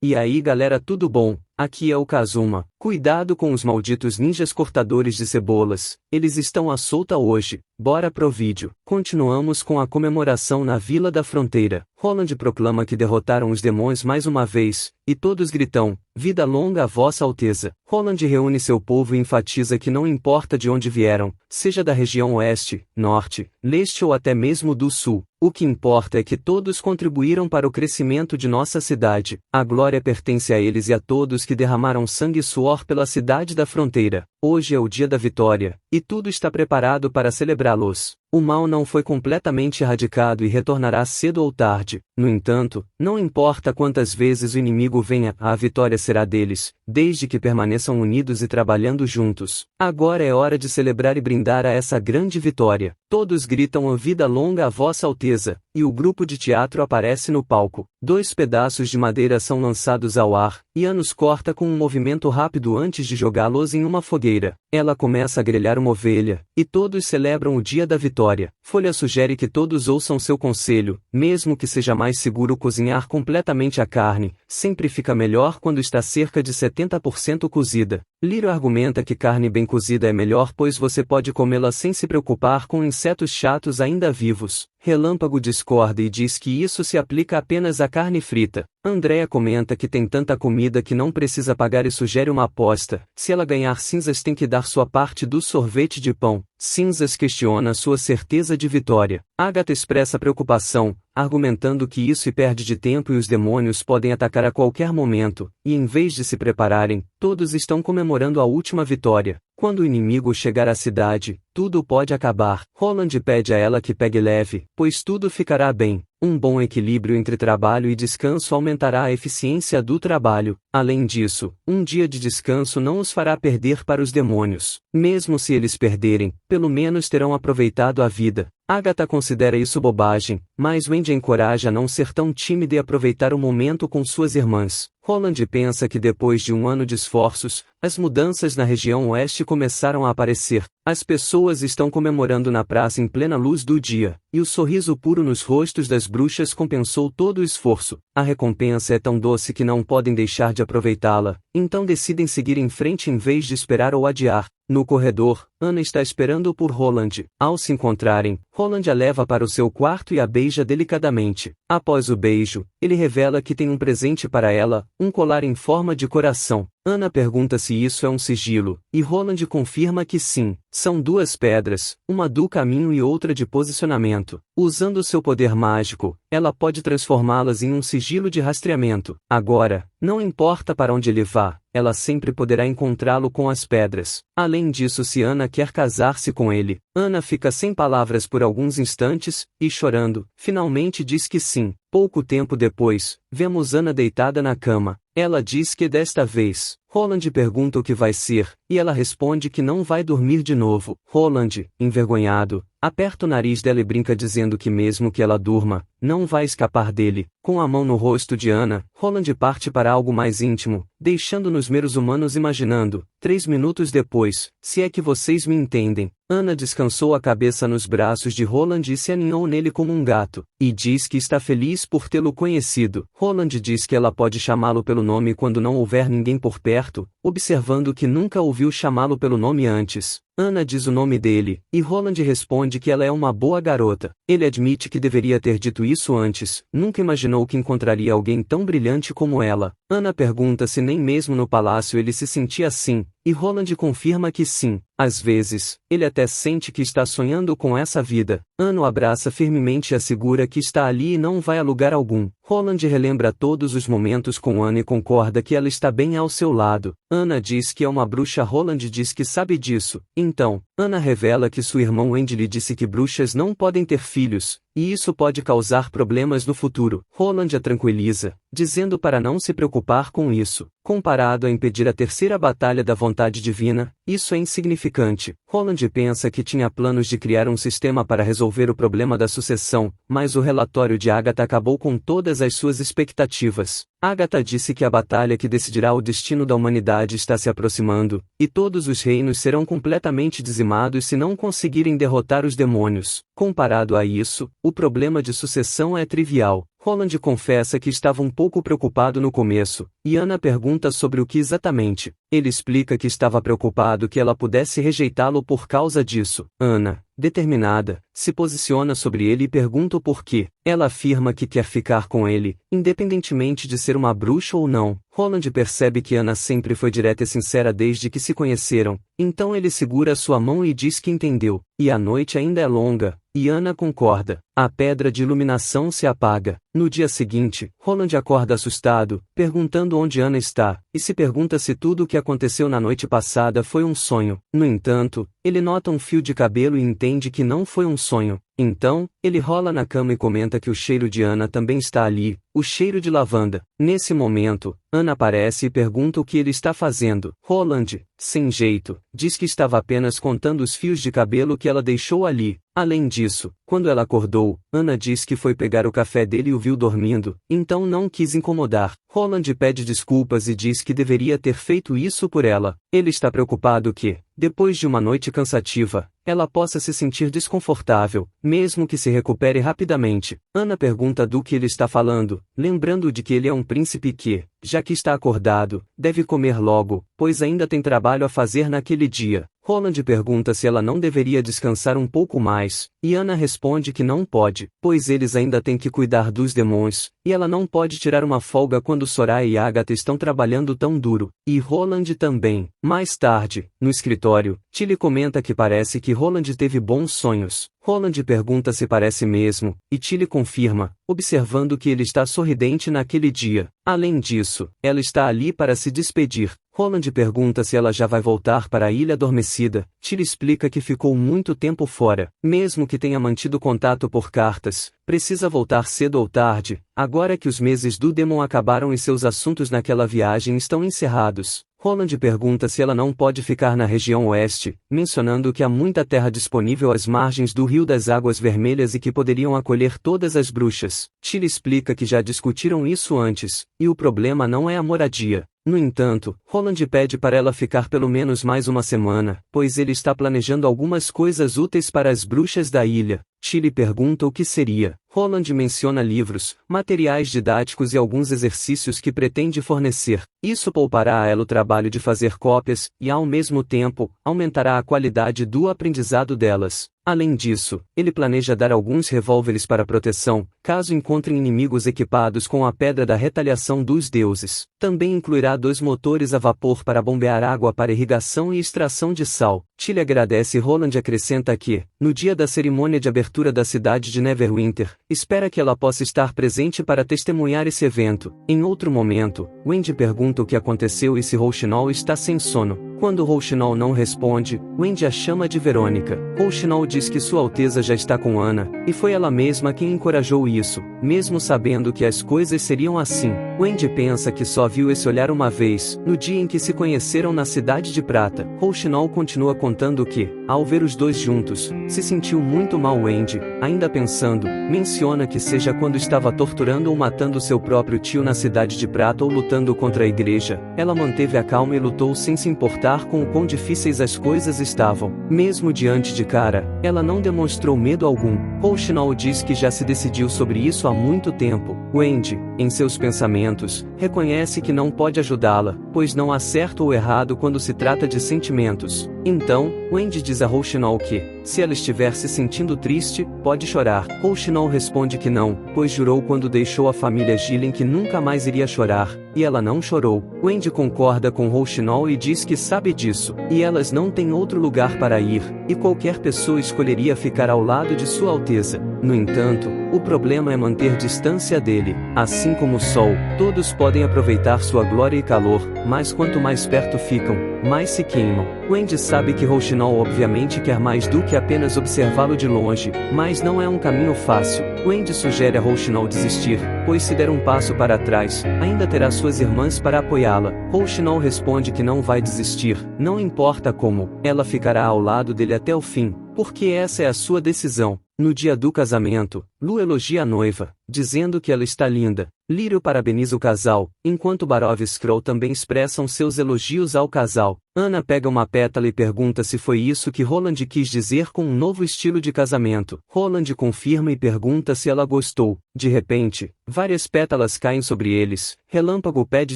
E aí galera, tudo bom? Aqui é o Kazuma. Cuidado com os malditos ninjas cortadores de cebolas, eles estão à solta hoje. Bora pro vídeo. Continuamos com a comemoração na Vila da Fronteira. Roland proclama que derrotaram os demônios mais uma vez, e todos gritam, vida longa a vossa alteza. Roland reúne seu povo e enfatiza que não importa de onde vieram, seja da região oeste, norte, leste ou até mesmo do sul, o que importa é que todos contribuíram para o crescimento de nossa cidade. A glória pertence a eles e a todos que derramaram sangue e suor pela cidade da fronteira. Hoje é o dia da vitória, e tudo está preparado para celebrá-los. O mal não foi completamente erradicado e retornará cedo ou tarde. No entanto, não importa quantas vezes o inimigo venha, a vitória será deles, desde que permaneçam unidos e trabalhando juntos. Agora é hora de celebrar e brindar a essa grande vitória. Todos gritam vida longa a vossa alteza, e o grupo de teatro aparece no palco. 2 pedaços de madeira são lançados ao ar, e Ana os corta com um movimento rápido antes de jogá-los em uma fogueira. Ela começa a grelhar uma ovelha, e todos celebram o dia da vitória. Folha sugere que todos ouçam seu conselho, mesmo que seja mais seguro cozinhar completamente a carne, sempre fica melhor quando está cerca de 70% cozida. Lírio argumenta que carne bem cozida é melhor pois você pode comê-la sem se preocupar com insetos chatos ainda vivos. Relâmpago discorda e diz que isso se aplica apenas à carne frita. Andrea comenta que tem tanta comida que não precisa pagar e sugere uma aposta. Se ela ganhar, Cinzas tem que dar sua parte do sorvete de pão. Cinzas questiona sua certeza de vitória. Agatha expressa preocupação, argumentando que isso perde de tempo e os demônios podem atacar a qualquer momento, e em vez de se prepararem, todos estão comemorando a última vitória. Quando o inimigo chegar à cidade, tudo pode acabar. Roland pede a ela que pegue leve, pois tudo ficará bem. Um bom equilíbrio entre trabalho e descanso aumentará a eficiência do trabalho. Além disso, um dia de descanso não os fará perder para os demônios. Mesmo se eles perderem, pelo menos terão aproveitado a vida. Agatha considera isso bobagem, mas Wendy encoraja a não ser tão tímida e aproveitar o momento com suas irmãs. Roland pensa que depois de um ano de esforços, as mudanças na região oeste começaram a aparecer. As pessoas estão comemorando na praça em plena luz do dia, e o sorriso puro nos rostos das bruxas compensou todo o esforço. A recompensa é tão doce que não podem deixar de aproveitá-la, então decidem seguir em frente em vez de esperar ou adiar. No corredor, Ana está esperando por Roland. Ao se encontrarem, Roland a leva para o seu quarto e a beija delicadamente. Após o beijo, ele revela que tem um presente para ela, um colar em forma de coração. Ana pergunta se isso é um sigilo, e Roland confirma que sim. São 2 pedras, uma do caminho e outra de posicionamento. Usando seu poder mágico, ela pode transformá-las em um sigilo de rastreamento. Agora, não importa para onde ele vá, ela sempre poderá encontrá-lo com as pedras. Além disso, se Ana quer casar-se com ele, Ana fica sem palavras por alguns instantes, e chorando, finalmente diz que sim. Pouco tempo depois, vemos Ana deitada na cama. Ela diz que desta vez, Roland pergunta o que vai ser, e ela responde que não vai dormir de novo. Roland, envergonhado, aperta o nariz dela e brinca dizendo que mesmo que ela durma, não vai escapar dele. Com a mão no rosto de Ana, Roland parte para algo mais íntimo, deixando-nos meros humanos imaginando. 3 minutos depois, se é que vocês me entendem, Ana descansou a cabeça nos braços de Roland e se aninhou nele como um gato, e diz que está feliz por tê-lo conhecido. Roland diz que ela pode chamá-lo pelo nome quando não houver ninguém por perto, observando que nunca ouviu chamá-lo pelo nome antes. Ana diz o nome dele, e Roland responde que ela é uma boa garota. Ele admite que deveria ter dito isso antes, nunca imaginou que encontraria alguém tão brilhante como ela. Ana pergunta se nem mesmo no palácio ele se sentia assim, e Roland confirma que sim. Às vezes, ele até sente que está sonhando com essa vida. Ana o abraça firmemente e assegura que está ali e não vai a lugar algum. Roland relembra todos os momentos com Ana e concorda que ela está bem ao seu lado. Ana diz que é uma bruxa. Roland diz que sabe disso. Então, Ana revela que sua irmã Wendy lhe disse que bruxas não podem ter filhos, e isso pode causar problemas no futuro. Roland a tranquiliza, dizendo para não se preocupar com isso. Comparado a impedir a terceira batalha da vontade divina, isso é insignificante. Roland pensa que tinha planos de criar um sistema para resolver o problema da sucessão, mas o relatório de Agatha acabou com todas as suas expectativas. Agatha disse que a batalha que decidirá o destino da humanidade está se aproximando, e todos os reinos serão completamente dizimados se não conseguirem derrotar os demônios. Comparado a isso, o problema de sucessão é trivial. Roland confessa que estava um pouco preocupado no começo, e Ana pergunta sobre o que exatamente. Ele explica que estava preocupado que ela pudesse rejeitá-lo por causa disso. Ana, determinada, se posiciona sobre ele e pergunta o porquê. Ela afirma que quer ficar com ele, independentemente de ser uma bruxa ou não. Roland percebe que Ana sempre foi direta e sincera desde que se conheceram, então ele segura sua mão e diz que entendeu. E a noite ainda é longa, e Ana concorda. A pedra de iluminação se apaga. No dia seguinte, Roland acorda assustado, perguntando onde Ana está, e se pergunta se tudo o que aconteceu na noite passada foi um sonho. No entanto, ele nota um fio de cabelo e entende que não foi um sonho. Então, ele rola na cama e comenta que o cheiro de Ana também está ali, o cheiro de lavanda. Nesse momento, Ana aparece e pergunta o que ele está fazendo. Roland, sem jeito, diz que estava apenas contando os fios de cabelo que ela deixou ali. Além disso, quando ela acordou, Ana diz que foi pegar o café dele e o viu dormindo, então não quis incomodar. Roland pede desculpas e diz que deveria ter feito isso por ela. Ele está preocupado que, depois de uma noite cansativa, ela possa se sentir desconfortável, mesmo que se recupere rapidamente. Ana pergunta do que ele está falando, lembrando de que ele é um príncipe que, já que está acordado, deve comer logo, pois ainda tem trabalho a fazer naquele dia. Roland pergunta se ela não deveria descansar um pouco mais, e Ana responde que não pode, pois eles ainda têm que cuidar dos demônios, e ela não pode tirar uma folga quando Soraya e Agatha estão trabalhando tão duro, e Roland também. Mais tarde, no escritório, Tilly comenta que parece que Roland teve bons sonhos. Roland pergunta se parece mesmo, e Tilly confirma, observando que ele está sorridente naquele dia. Além disso, ela está ali para se despedir. Roland pergunta se ela já vai voltar para a Ilha Adormecida. Tilly explica que ficou muito tempo fora, mesmo que tenha mantido contato por cartas, precisa voltar cedo ou tarde, agora que os meses do Demon acabaram e seus assuntos naquela viagem estão encerrados. Roland pergunta se ela não pode ficar na região oeste, mencionando que há muita terra disponível às margens do Rio das Águas Vermelhas e que poderiam acolher todas as bruxas. Tilly explica que já discutiram isso antes, e o problema não é a moradia. No entanto, Roland pede para ela ficar pelo menos mais uma semana, pois ele está planejando algumas coisas úteis para as bruxas da ilha. Tilly pergunta o que seria. Roland menciona livros, materiais didáticos e alguns exercícios que pretende fornecer. Isso poupará a ela o trabalho de fazer cópias, e ao mesmo tempo, aumentará a qualidade do aprendizado delas. Além disso, ele planeja dar alguns revólveres para proteção, caso encontrem inimigos equipados com a Pedra da Retaliação dos Deuses. Também incluirá 2 motores a vapor para bombear água para irrigação e extração de sal. Tilly agradece e Roland acrescenta que, no dia da cerimônia de abertura da cidade de Neverwinter, espera que ela possa estar presente para testemunhar esse evento. Em outro momento, Wendy pergunta o que aconteceu e se Rouxinol está sem sono. Quando Rouxinol não responde, Wendy a chama de Verônica. Rouxinol diz que Sua Alteza já está com Ana, e foi ela mesma quem encorajou isso, mesmo sabendo que as coisas seriam assim. Wendy pensa que só viu esse olhar uma vez, no dia em que se conheceram na Cidade de Prata. Rouxinol continua contando que, ao ver os dois juntos, se sentiu muito mal. Wendy, ainda pensando, menciona que seja quando estava torturando ou matando seu próprio tio na Cidade de Prata ou lutando contra a igreja, ela manteve a calma e lutou sem se importar com o quão difíceis as coisas estavam. Mesmo diante de cara, ela não demonstrou medo algum. Rouxinol diz que já se decidiu sobre isso há muito tempo. Wendy, em seus pensamentos, reconhece que não pode ajudá-la, pois não há certo ou errado quando se trata de sentimentos. Então, Wendy diz a Rouxinol que, se ela estiver se sentindo triste, pode chorar. Rouxinol responde que não, pois jurou quando deixou a família Gillen que nunca mais iria chorar, e ela não chorou. Wendy concorda com Rouxinol e diz que sabe disso, e elas não têm outro lugar para ir, e qualquer pessoa escolheria ficar ao lado de Sua Alteza. No entanto, o problema é manter distância dele. Assim como o sol, todos podem aproveitar sua glória e calor, mas quanto mais perto ficam, mais se queimam. Wendy sabe que Rouxinol obviamente quer mais do que apenas observá-lo de longe, mas não é um caminho fácil. Wendy sugere a Rouxinol desistir, pois se der um passo para trás, ainda terá suas irmãs para apoiá-la. Rouxinol responde que não vai desistir, não importa como, ela ficará ao lado dele até o fim, porque essa é a sua decisão. No dia do casamento, Lu elogia a noiva, dizendo que ela está linda. Lírio parabeniza o casal, enquanto Barov e Skrull também expressam seus elogios ao casal. Anna pega uma pétala e pergunta se foi isso que Roland quis dizer com um novo estilo de casamento. Roland confirma e pergunta se ela gostou. De repente, várias pétalas caem sobre eles. Relâmpago pede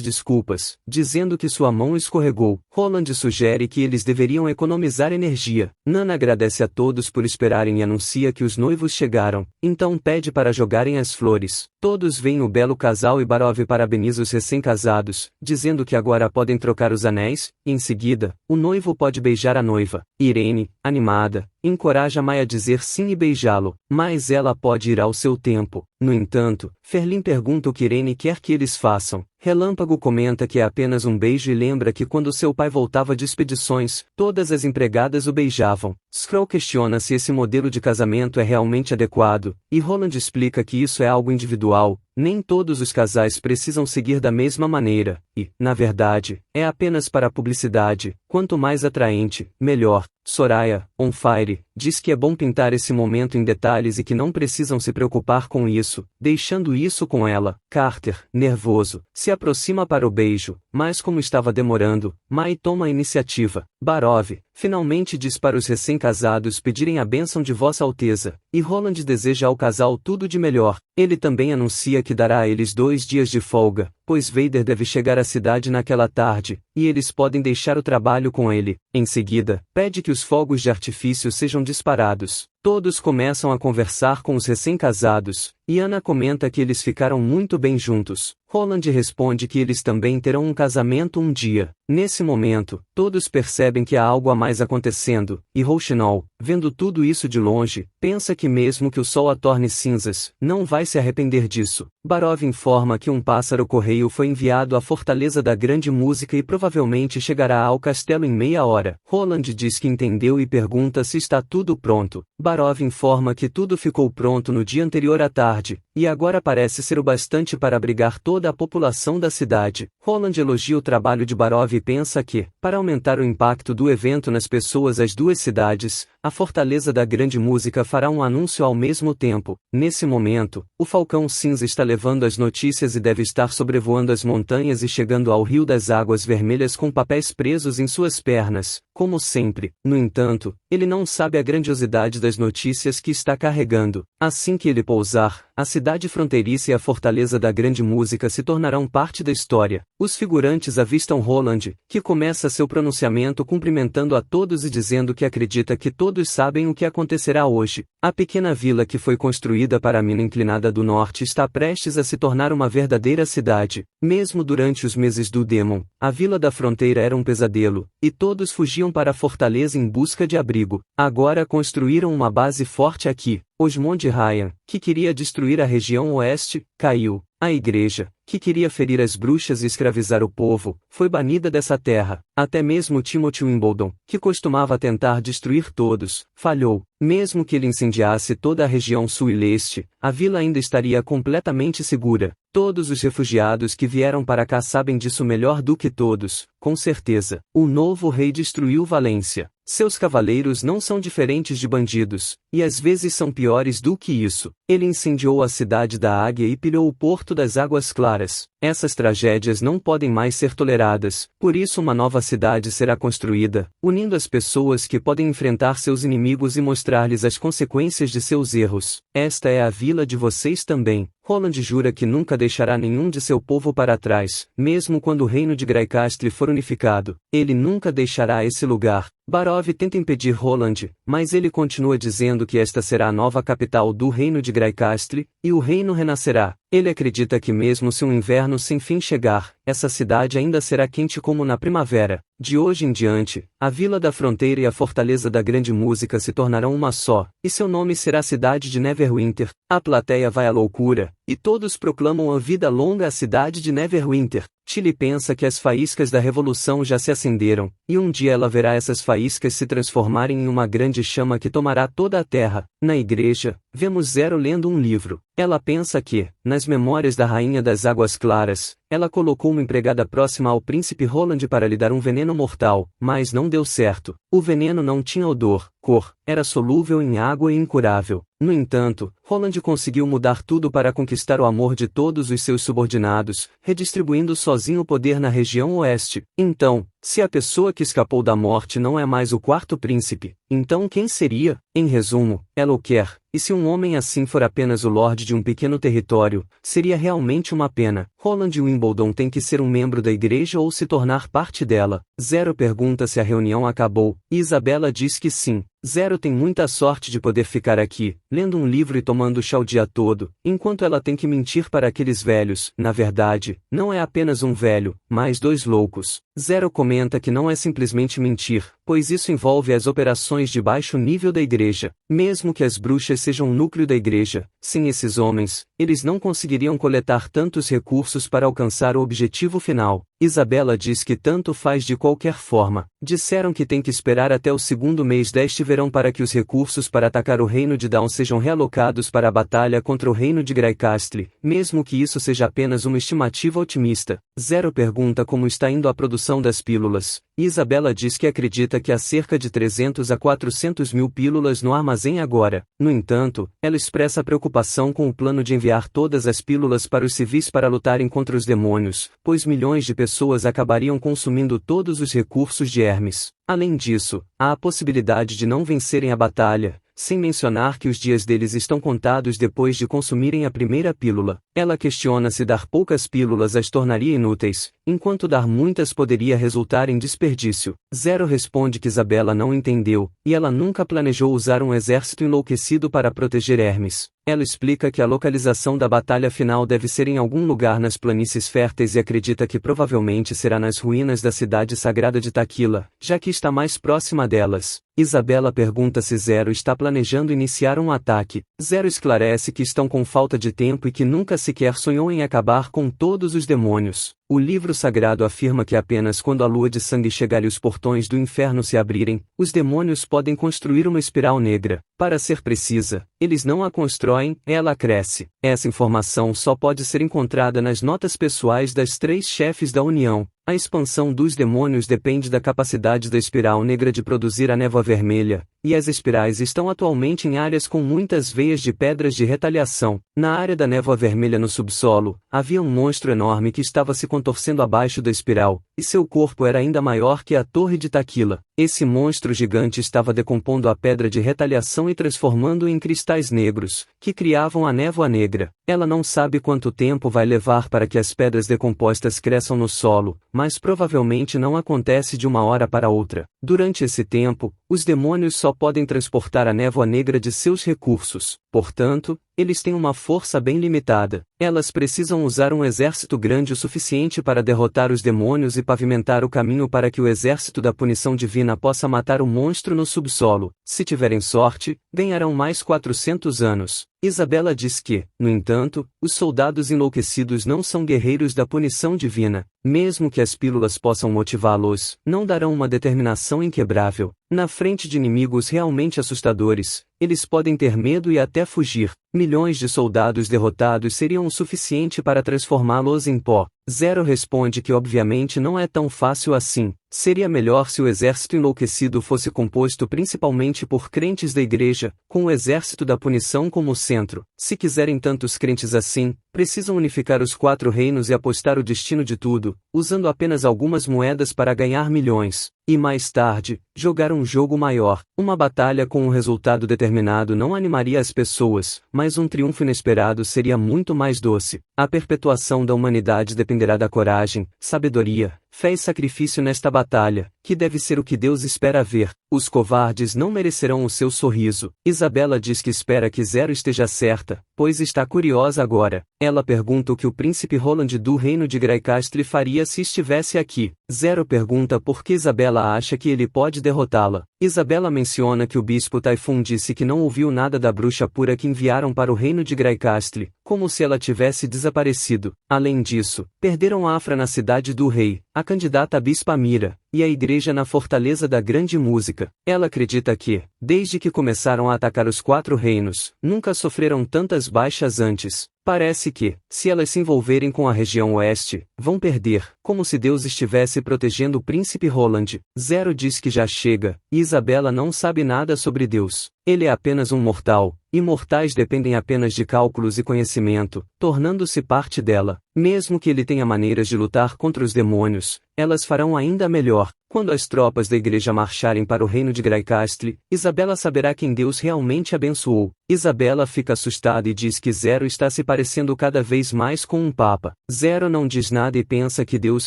desculpas, dizendo que sua mão escorregou. Roland sugere que eles deveriam economizar energia. Nana agradece a todos por esperarem e anuncia que os noivos chegaram, então pede para jogarem as flores. Todos veem o belo casal e Barov parabeniza os recém-casados, dizendo que agora podem trocar os anéis, e em seguida, o noivo pode beijar a noiva. Irene, animada, encoraja Mai a dizer sim e beijá-lo, mas ela pode ir ao seu tempo. No entanto, Ferlin pergunta o que Irene quer que eles façam. Relâmpago comenta que é apenas um beijo e lembra que quando seu pai voltava de expedições, todas as empregadas o beijavam. Skrull questiona se esse modelo de casamento é realmente adequado, e Roland explica que isso é algo individual, nem todos os casais precisam seguir da mesma maneira, e, na verdade, é apenas para a publicidade, quanto mais atraente, melhor. Soraya, on fire, diz que é bom pintar esse momento em detalhes e que não precisam se preocupar com isso, deixando isso com ela. Carter, nervoso, se aproxima para o beijo, mas como estava demorando, Mai toma a iniciativa. Barov, finalmente diz para os recém-casados pedirem a bênção de Vossa Alteza, e Roland deseja ao casal tudo de melhor. Ele também anuncia que dará a eles 2 dias de folga, pois Vader deve chegar à cidade naquela tarde, e eles podem deixar o trabalho com ele. Em seguida, pede que os fogos de artifício sejam disparados. Todos começam a conversar com os recém-casados, e Anna comenta que eles ficaram muito bem juntos. Roland responde que eles também terão um casamento um dia. Nesse momento, todos percebem que há algo a mais acontecendo, e Rouxinol, vendo tudo isso de longe, pensa que mesmo que o sol a torne cinzas, não vai se arrepender disso. Barov informa que um pássaro-correio foi enviado à Fortaleza da Grande Música e provavelmente chegará ao castelo em meia hora. Roland diz que entendeu e pergunta se está tudo pronto. Barov informa que tudo ficou pronto no dia anterior à tarde, e agora parece ser o bastante para abrigar toda a população da cidade. Roland elogia o trabalho de Barov e pensa que, para aumentar o impacto do evento nas pessoas das duas cidades, a Fortaleza da Grande Música fará um anúncio ao mesmo tempo. Nesse momento, o Falcão Cinza está levando as notícias e deve estar sobrevoando as montanhas e chegando ao Rio das Águas Vermelhas com papéis presos em suas pernas, como sempre. No entanto, ele não sabe a grandiosidade das notícias que está carregando. Assim que ele pousar, a cidade fronteiriça e a Fortaleza da Grande Música se tornarão parte da história. Os figurantes avistam Roland, que começa seu pronunciamento cumprimentando a todos e dizendo que acredita que todos sabem o que acontecerá hoje. A pequena vila que foi construída para a mina inclinada do norte está prestes a se tornar uma verdadeira cidade. Mesmo durante os meses do Demon, a vila da fronteira era um pesadelo, e todos fugiam para a fortaleza em busca de abrigo. Agora construíram uma base forte aqui. Osmond Ryan, que queria destruir a região oeste, caiu. A igreja, que queria ferir as bruxas e escravizar o povo, foi banida dessa terra. Até mesmo Timothy Wimbledon, que costumava tentar destruir todos, falhou. Mesmo que ele incendiasse toda a região sul e leste, a vila ainda estaria completamente segura. Todos os refugiados que vieram para cá sabem disso melhor do que todos, com certeza. O novo rei destruiu Valência. Seus cavaleiros não são diferentes de bandidos, e às vezes são piores do que isso. Ele incendiou a cidade da Águia e pilhou o Porto das Águas Claras. Essas tragédias não podem mais ser toleradas, por isso uma nova cidade será construída, unindo as pessoas que podem enfrentar seus inimigos e mostrar-lhes as consequências de seus erros. Esta é a vila de vocês também. Roland jura que nunca deixará nenhum de seu povo para trás, mesmo quando o reino de Graicastle for unificado. Ele nunca deixará esse lugar. Barov tenta impedir Roland, mas ele continua dizendo que esta será a nova capital do reino de Graicastle, e o reino renascerá. Ele acredita que mesmo se um inverno sem fim chegar, essa cidade ainda será quente como na primavera. De hoje em diante, a Vila da Fronteira e a Fortaleza da Grande Música se tornarão uma só, e seu nome será Cidade de Neverwinter. A plateia vai à loucura, e todos proclamam a vida longa à cidade de Neverwinter. Tilly pensa que as faíscas da revolução já se acenderam, e um dia ela verá essas faíscas se transformarem em uma grande chama que tomará toda a terra. Na igreja, vemos Zero lendo um livro. Ela pensa que, nas memórias da Rainha das Águas Claras, ela colocou uma empregada próxima ao príncipe Roland para lhe dar um veneno mortal, mas não deu certo. O veneno não tinha odor, cor, era solúvel em água e incurável. No entanto, Roland conseguiu mudar tudo para conquistar o amor de todos os seus subordinados, redistribuindo sozinho o poder na região oeste. Então, se a pessoa que escapou da morte não é mais o quarto príncipe, então quem seria? Em resumo, ela o quer, e se um homem assim for apenas o lorde de um pequeno território, seria realmente uma pena. Roland Wimbledon tem que ser um membro da igreja ou se tornar parte dela. Zero pergunta se a reunião acabou, e Isabela diz que sim. Zero tem muita sorte de poder ficar aqui, lendo um livro e tomando chá o dia todo, enquanto ela tem que mentir para aqueles velhos. Na verdade, não é apenas um velho, mas dois loucos. Zero comenta que não é simplesmente mentir, pois isso envolve as operações de baixo nível da igreja. Mesmo que as bruxas sejam o núcleo da igreja, sem esses homens, eles não conseguiriam coletar tantos recursos para alcançar o objetivo final. Isabela diz que tanto faz de qualquer forma. Disseram que tem que esperar até o segundo mês deste verão para que os recursos para atacar o reino de Dawn sejam realocados para a batalha contra o reino de Graicastle, mesmo que isso seja apenas uma estimativa otimista. Zero pergunta como está indo a produção das pílulas, e Isabela diz que acredita que há cerca de 300 a 400 mil pílulas no armazém agora. No entanto, ela expressa preocupação com o plano de enviar todas as pílulas para os civis para lutarem contra os demônios, pois milhões de pessoas acabariam consumindo todos os recursos de Hermes. Além disso, há a possibilidade de não vencerem a batalha, sem mencionar que os dias deles estão contados depois de consumirem a primeira pílula. Ela questiona se dar poucas pílulas as tornaria inúteis, enquanto dar muitas poderia resultar em desperdício. Zero responde que Isabela não entendeu, e ela nunca planejou usar um exército enlouquecido para proteger Hermes. Ela explica que a localização da batalha final deve ser em algum lugar nas planícies férteis e acredita que provavelmente será nas ruínas da cidade sagrada de Taquila, já que está mais próxima delas. Isabela pergunta se Zero está planejando iniciar um ataque. Zero esclarece que estão com falta de tempo e que nunca sequer sonhou em acabar com todos os demônios. O livro sagrado afirma que apenas quando a lua de sangue chegar e os portões do inferno se abrirem, os demônios podem construir uma espiral negra. Para ser precisa, eles não a constroem, ela cresce. Essa informação só pode ser encontrada nas notas pessoais das 3 chefes da União. A expansão dos demônios depende da capacidade da espiral negra de produzir a névoa vermelha, e as espirais estão atualmente em áreas com muitas veias de pedras de retaliação. Na área da névoa vermelha no subsolo, havia um monstro enorme que estava se contorcendo abaixo da espiral, e seu corpo era ainda maior que a torre de Taquila. Esse monstro gigante estava decompondo a pedra de retaliação e transformando-a em cristais negros, que criavam a névoa negra. Ela não sabe quanto tempo vai levar para que as pedras decompostas cresçam no solo, mas provavelmente não acontece de uma hora para outra. Durante esse tempo, os demônios só podem transportar a névoa negra de seus recursos. Portanto, eles têm uma força bem limitada. Elas precisam usar um exército grande o suficiente para derrotar os demônios e pavimentar o caminho para que o exército da punição divina possa matar o monstro no subsolo. Se tiverem sorte, ganharão mais 400 anos. Isabela diz que, no entanto, os soldados enlouquecidos não são guerreiros da punição divina. Mesmo que as pílulas possam motivá-los, não darão uma determinação inquebrável. Na frente de inimigos realmente assustadores, eles podem ter medo e até fugir. Milhões de soldados derrotados seriam o suficiente para transformá-los em pó. Zero responde que obviamente não é tão fácil assim. Seria melhor se o exército enlouquecido fosse composto principalmente por crentes da igreja, com o exército da punição como centro. Se quiserem tantos crentes assim, precisam unificar os 4 reinos e apostar o destino de tudo, usando apenas algumas moedas para ganhar milhões. E mais tarde, jogar um jogo maior. Uma batalha com um resultado determinado não animaria as pessoas, mas um triunfo inesperado seria muito mais doce. A perpetuação da humanidade dependerá da coragem, sabedoria, fé e sacrifício nesta batalha, que deve ser o que Deus espera ver. Os covardes não merecerão o seu sorriso. Isabela diz que espera que Zero esteja certa, pois está curiosa agora. Ela pergunta o que o príncipe Roland do reino de Graicastle faria se estivesse aqui. Zero pergunta por que Isabela acha que ele pode derrotá-la. Isabela menciona que o bispo Typhon disse que não ouviu nada da bruxa pura que enviaram para o reino de Graicastle, como se ela tivesse desaparecido. Além disso, perderam Afra na cidade do rei, a candidata a bispa Mira, e a igreja na fortaleza da grande música. Ela acredita que, desde que começaram a atacar os 4 reinos, nunca sofreram tantas baixas antes. Parece que, se elas se envolverem com a região oeste, vão perder, como se Deus estivesse protegendo o príncipe Roland. Zero diz que já chega, e Isabela não sabe nada sobre Deus. Ele é apenas um mortal, e mortais dependem apenas de cálculos e conhecimento, tornando-se parte dela. Mesmo que ele tenha maneiras de lutar contra os demônios, elas farão ainda melhor. Quando as tropas da igreja marcharem para o reino de Graicastle, Isabela saberá quem Deus realmente abençoou. Isabela fica assustada e diz que Zero está se parecendo cada vez mais com um papa. Zero não diz nada e pensa que Deus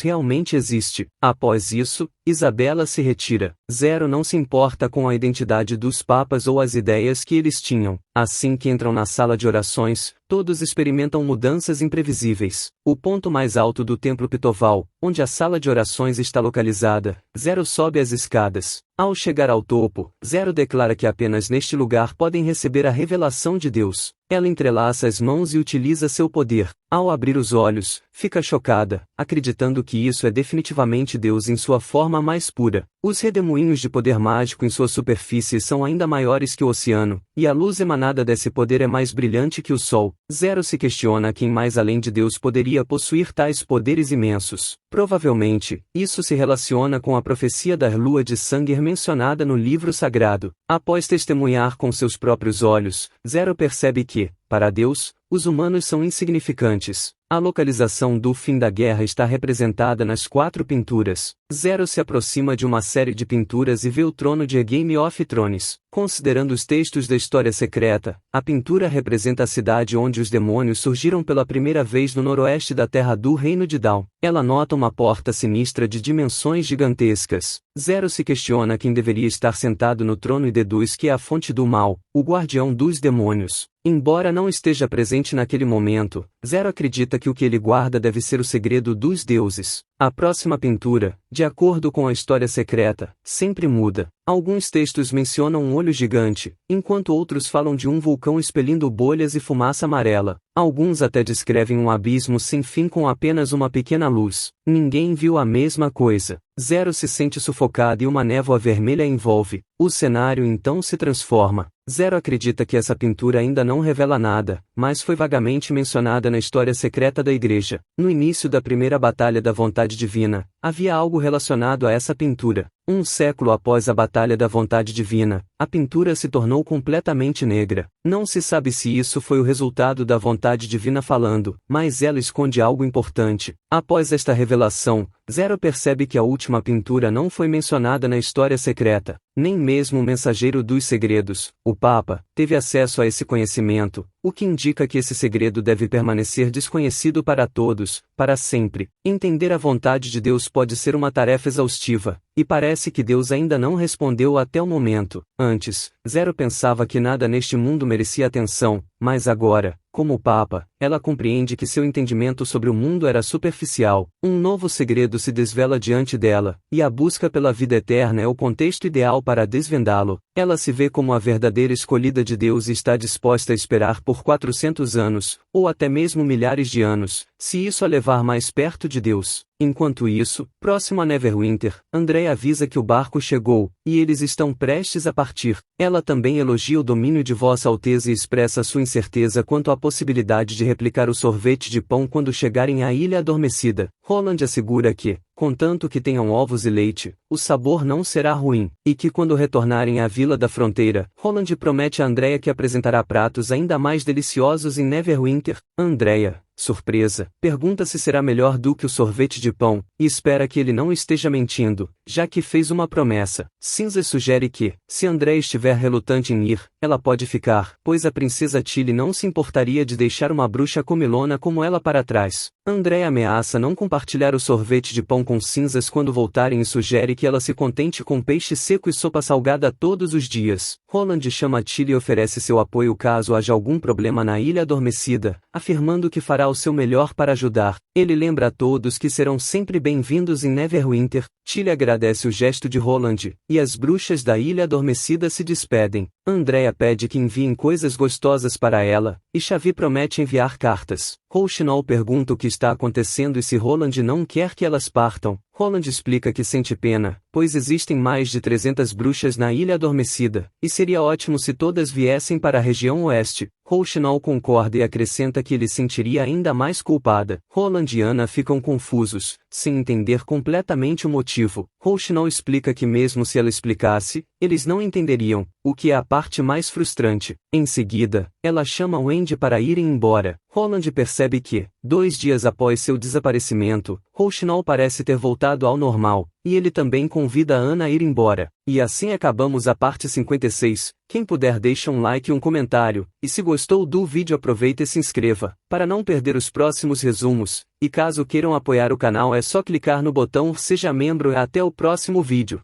realmente existe. Após isso, Isabela se retira. Zero não se importa com a identidade dos papas ou as ideias que eles tinham. Assim que entram na sala de orações, todos experimentam mudanças imprevisíveis. O ponto mais alto do templo Pitoval, onde a sala de orações está localizada, Zero sobe as escadas. Ao chegar ao topo, Zero declara que apenas neste lugar podem receber a revelação de Deus. Ela entrelaça as mãos e utiliza seu poder. Ao abrir os olhos, fica chocada, acreditando que isso é definitivamente Deus em sua forma mais pura. Os redemoinhos de poder mágico em sua superfície são ainda maiores que o oceano, e a luz emanada desse poder é mais brilhante que o sol. Zero se questiona quem mais além de Deus poderia possuir tais poderes imensos. Provavelmente, isso se relaciona com a profecia da lua de sangue mencionada no livro sagrado. Após testemunhar com seus próprios olhos, Zero percebe que, para Deus, os humanos são insignificantes. A localização do fim da guerra está representada nas 4 pinturas. Zero se aproxima de uma série de pinturas e vê o trono de Game of Thrones. Considerando os textos da história secreta, a pintura representa a cidade onde os demônios surgiram pela primeira vez no noroeste da terra do Reino de Dawn. Ela nota uma porta sinistra de dimensões gigantescas. Zero se questiona quem deveria estar sentado no trono e deduz que é a fonte do mal, o guardião dos demônios. Embora não esteja presente naquele momento, Zero acredita que o que ele guarda deve ser o segredo dos deuses. A próxima pintura, de acordo com a história secreta, sempre muda. Alguns textos mencionam um olho gigante, enquanto outros falam de um vulcão expelindo bolhas e fumaça amarela. Alguns até descrevem um abismo sem fim com apenas uma pequena luz. Ninguém viu a mesma coisa. Zero se sente sufocado e uma névoa vermelha a envolve. O cenário então se transforma. Zero acredita que essa pintura ainda não revela nada, mas foi vagamente mencionada na história secreta da igreja. No início da primeira batalha da vontade divina, havia algo relacionado a essa pintura. Um século após a batalha da vontade divina, a pintura se tornou completamente negra. Não se sabe se isso foi o resultado da vontade divina falando, mas ela esconde algo importante. Após esta revelação, Zero percebe que a última pintura não foi mencionada na história secreta. Nem mesmo o mensageiro dos segredos, o Papa, teve acesso a esse conhecimento, o que indica que esse segredo deve permanecer desconhecido para todos, para sempre. Entender a vontade de Deus pode ser uma tarefa exaustiva, e parece que Deus ainda não respondeu até o momento. Antes, Zero pensava que nada neste mundo merecia atenção, mas agora, como Papa, ela compreende que seu entendimento sobre o mundo era superficial. Um novo segredo se desvela diante dela, e a busca pela vida eterna é o contexto ideal para desvendá-lo. Ela se vê como a verdadeira escolhida de Deus e está disposta a esperar por 400 anos, ou até mesmo milhares de anos, se isso a levar mais perto de Deus. Enquanto isso, próximo a Neverwinter, Andrea avisa que o barco chegou, e eles estão prestes a partir. Ela também elogia o domínio de Vossa Alteza e expressa sua incerteza quanto à possibilidade de replicar o sorvete de pão quando chegarem à Ilha Adormecida. Roland assegura que, contanto que tenham ovos e leite, o sabor não será ruim, e que quando retornarem à Vila da Fronteira, Roland promete a Andrea que apresentará pratos ainda mais deliciosos em Neverwinter. Andrea, surpresa, pergunta se será melhor do que o sorvete de pão, e espera que ele não esteja mentindo, já que fez uma promessa. Cinza sugere que, se Andrea estiver relutante em ir, ela pode ficar, pois a princesa Tilly não se importaria de deixar uma bruxa comilona como ela para trás. Andrea ameaça não compartilhar o sorvete de pão com Cinzas quando voltarem e sugere que ela se contente com peixe seco e sopa salgada todos os dias. Roland chama Tilly e oferece seu apoio caso haja algum problema na Ilha Adormecida, afirmando que fará o seu melhor para ajudar. Ele lembra a todos que serão sempre bem-vindos em Neverwinter. Tilly agradece o gesto de Roland, e as bruxas da Ilha Adormecida se despedem. Andrea pede que enviem coisas gostosas para ela, e Xavi promete enviar cartas. Rouxinol pergunta o que está acontecendo e se Roland não quer que elas partam. Roland explica que sente pena, pois existem mais de 300 bruxas na Ilha Adormecida, e seria ótimo se todas viessem para a região oeste. Rouxinol concorda e acrescenta que ele sentiria ainda mais culpada. Roland e Ana ficam confusos, sem entender completamente o motivo. Rouxinol explica que mesmo se ela explicasse, eles não entenderiam, o que é a parte mais frustrante. Em seguida, ela chama Wendy para irem embora. Roland percebe que, 2 dias após seu desaparecimento, Rouxinol parece ter voltado ao normal, e ele também convida Ana a ir embora. E assim acabamos a parte 56. Quem puder deixa um like e um comentário, e se gostou do vídeo aproveita e se inscreva, para não perder os próximos resumos, e caso queiram apoiar o canal é só clicar no botão Seja Membro e até o próximo vídeo.